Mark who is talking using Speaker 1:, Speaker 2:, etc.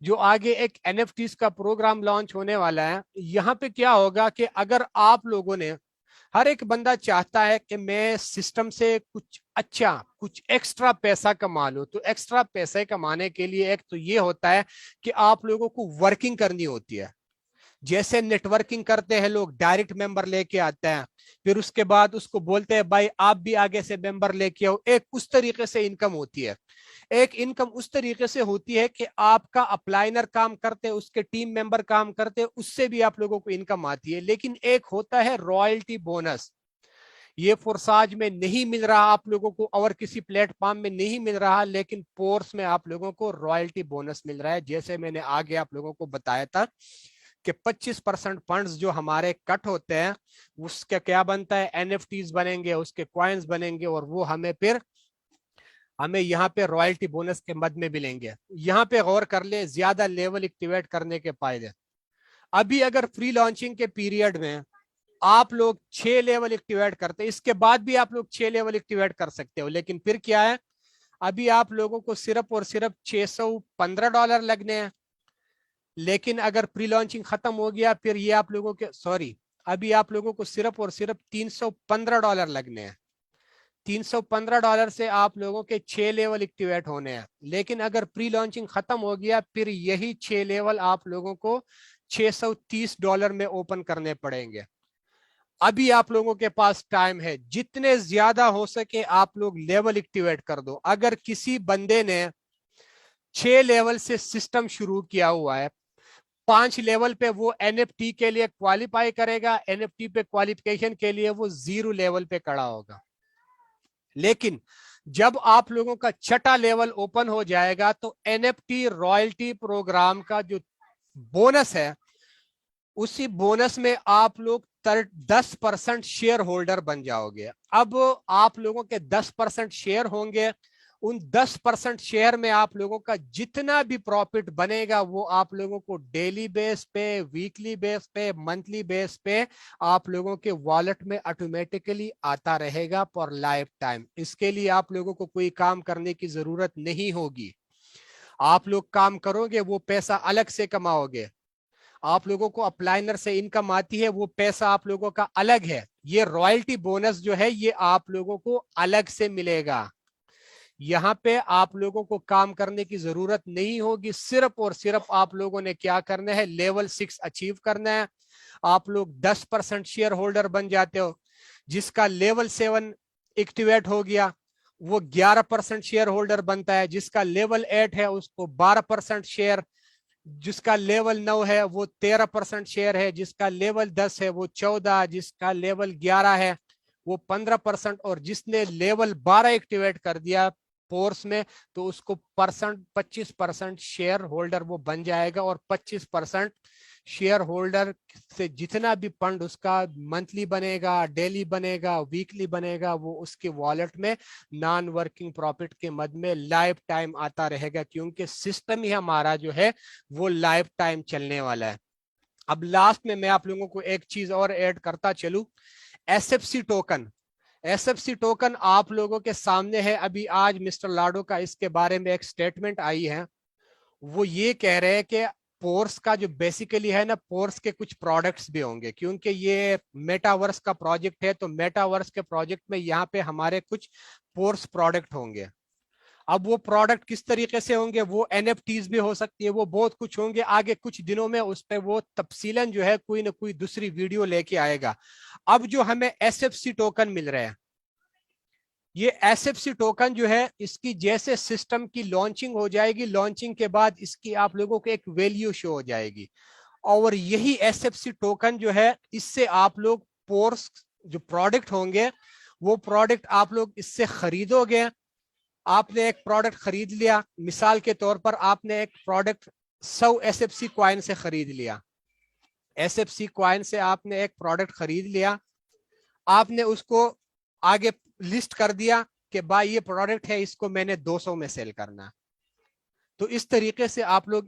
Speaker 1: جو آگے ایک NFTs کا پروگرام لانچ ہونے والا ہے، یہاں پہ کیا ہوگا کہ اگر آپ لوگوں نے، ہر ایک بندہ چاہتا ہے کہ میں سسٹم سے کچھ اچھا کچھ ایکسٹرا پیسہ کما لوں، تو ایکسٹرا پیسے کمانے کے لیے ایک تو یہ ہوتا ہے کہ آپ لوگوں کو ورکنگ کرنی ہوتی ہے. جیسے نیٹ ورکنگ کرتے ہیں لوگ، ڈائریکٹ ممبر لے کے آتے ہیں، پھر اس کے بعد اس کو بولتے ہیں بھائی آپ بھی آگے سے ممبر لے کے آؤ. ایک اس طریقے سے انکم ہوتی ہے. ایک انکم اس طریقے سے ہوتی ہے کہ آپ کا اپلائنر کام کرتے، اس کے ٹیم ممبر کام کرتے، اس سے بھی آپ لوگوں کو انکم آتی ہے. لیکن ایک ہوتا ہے رائلٹی بونس. یہ فورساج میں نہیں مل رہا آپ لوگوں کو، اور کسی پلیٹ فارم میں نہیں مل رہا، لیکن پورس میں آپ لوگوں کو رائلٹی بونس مل رہا ہے. جیسے میں نے آگے آپ لوگوں کو بتایا تھا کہ 25% فنڈز جو ہمارے کٹ ہوتے ہیں اس کا کیا بنتا ہے، NFTs بنیں گے، اس کے کوائنز بنیں گے، اور وہ ہمیں یہاں پہ رائلٹی بونس کے مد میں ملیں گے. یہاں پہ غور کر لیں زیادہ لیول ایکٹیویٹ کرنے کے فائدے. ابھی اگر فری لانچنگ کے پیریڈ میں آپ لوگ 6 لیول ایکٹیویٹ کرتے، اس کے بعد بھی آپ لوگ 6 لیول ایکٹیویٹ کر سکتے ہو، لیکن پھر کیا ہے، ابھی آپ لوگوں کو صرف اور صرف $615 لگنے ہیں. لیکن اگر پری لانچنگ ختم ہو گیا پھر یہ آپ لوگوں کے ابھی آپ لوگوں کو صرف اور صرف $315 لگنے ہیں. $315 سے آپ لوگوں کے 6 لیول ایکٹیویٹ ہونے ہیں. لیکن اگر پری لانچنگ ختم ہو گیا پھر یہی 6 لیول آپ لوگوں کو $630 میں اوپن کرنے پڑیں گے. ابھی آپ لوگوں کے پاس ٹائم ہے، جتنے زیادہ ہو سکے آپ لوگ لیول ایکٹیویٹ کر دو. اگر کسی بندے نے 6 لیول سے سسٹم شروع کیا ہوا ہے، 5 لیول پہ وہ NFT کے لیے کوالیفائی کرے گا، NFT پہ کوالیفیکیشن کے لیے وہ 0 لیول پہ کھڑا ہوگا. لیکن جب آپ لوگوں کا 6 لیول اوپن ہو جائے گا تو NFT رائلٹی پروگرام کا جو بونس ہے، اسی بونس میں آپ لوگ 10% شیئر ہولڈر بن جاؤ گے. اب آپ لوگوں کے 10% شیئر ہوں گے، ان 10% شیئر میں آپ لوگوں کا جتنا بھی پروفٹ بنے گا وہ آپ لوگوں کو ڈیلی بیس پہ، ویکلی بیس پہ، منتھلی بیس پہ آپ لوگوں کے والٹ میں آٹومیٹکلی آتا رہے گا فار لائف ٹائم. اس کے لیے آپ لوگوں کو کوئی کام کرنے کی ضرورت نہیں ہوگی. آپ لوگ کام کرو گے وہ پیسہ الگ سے کماؤ گے. آپ لوگوں کو اپلائنر سے انکم آتی ہے، وہ پیسہ آپ لوگوں کا الگ ہے. یہ رائلٹی بونس جو ہے یہ آپ لوگوں کو الگ سے ملے گا. یہاں پہ آپ لوگوں کو کام کرنے کی ضرورت نہیں ہوگی. صرف اور صرف آپ لوگوں نے کیا کرنا ہے، لیول 6 اچیو کرنا ہے. آپ لوگ 10% شیئر ہولڈر بن جاتے ہو. جس کا لیول 7 ایکٹیویٹ ہو گیا وہ 11% شیئر ہولڈر بنتا ہے. جس کا لیول 8 ہے اس کو 12% شیئر، جس کا لیول 9 ہے وہ 13% شیئر ہے، جس کا لیول 10 ہے وہ 14، جس کا لیول 11 ہے وہ 15%، اور جس نے لیول 12 ایکٹیویٹ کر دیا فورس میں تو اس کو 25% شیئر ہولڈر وہ بن جائے گا. اور 25% شیئر ہولڈر سے جتنا بھی فنڈ اس کا منتھلی بنے گا، ڈیلی بنے گا، ویکلی بنے گا، وہ اس کے والٹ میں نان ورکنگ پروفٹ کے مد میں لائف ٹائم آتا رہے گا. کیونکہ سسٹم ہی ہمارا جو ہے وہ لائف ٹائم چلنے والا ہے. اب لاسٹ میں آپ لوگوں کو ایک چیز اور ایڈ کرتا چلوں، SFC ٹوکن. SFC ٹوکن آپ لوگوں کے سامنے ہے. ابھی آج مسٹر لاڈو کا اس کے بارے میں ایک سٹیٹمنٹ آئی ہے. وہ یہ کہہ رہے ہیں کہ پورس کا جو بیسیکلی ہے نا، پورس کے کچھ پروڈکٹس بھی ہوں گے، کیونکہ یہ میٹاورس کا پروجیکٹ ہے. تو میٹاورس کے پروجیکٹ میں یہاں پہ ہمارے کچھ پورس پروڈکٹ ہوں گے. اب وہ پروڈکٹ کس طریقے سے ہوں گے، وہ NFTs بھی ہو سکتی ہے، وہ بہت کچھ ہوں گے. آگے کچھ دنوں میں اس پہ وہ تفصیلاً جو ہے کوئی نہ کوئی دوسری ویڈیو لے کے آئے گا. اب جو ہمیں SFC ٹوکن مل رہے ہیں، یہ SFC ٹوکن جو ہے اس کی جیسے سسٹم کی لانچنگ ہو جائے گی، لانچنگ کے بعد اس کی آپ لوگوں کو ایک ویلیو شو ہو جائے گی. اور یہی SFC ٹوکن جو ہے اس سے آپ لوگ پورس جو پروڈکٹ ہوں گے وہ پروڈکٹ آپ لوگ اس سے خریدو گے. آپ نے ایک پروڈکٹ خرید لیا، مثال کے طور پر آپ نے ایک پروڈکٹ 100 SFC کوائن سے خرید لیا. SFC کوائن سے آپ نے ایک پروڈکٹ خرید لیا، آپ نے اس کو آگے لسٹ کر دیا کہ بھائی یہ پروڈکٹ ہے، اس کو میں نے 200 میں سیل کرنا. تو اس طریقے سے آپ لوگ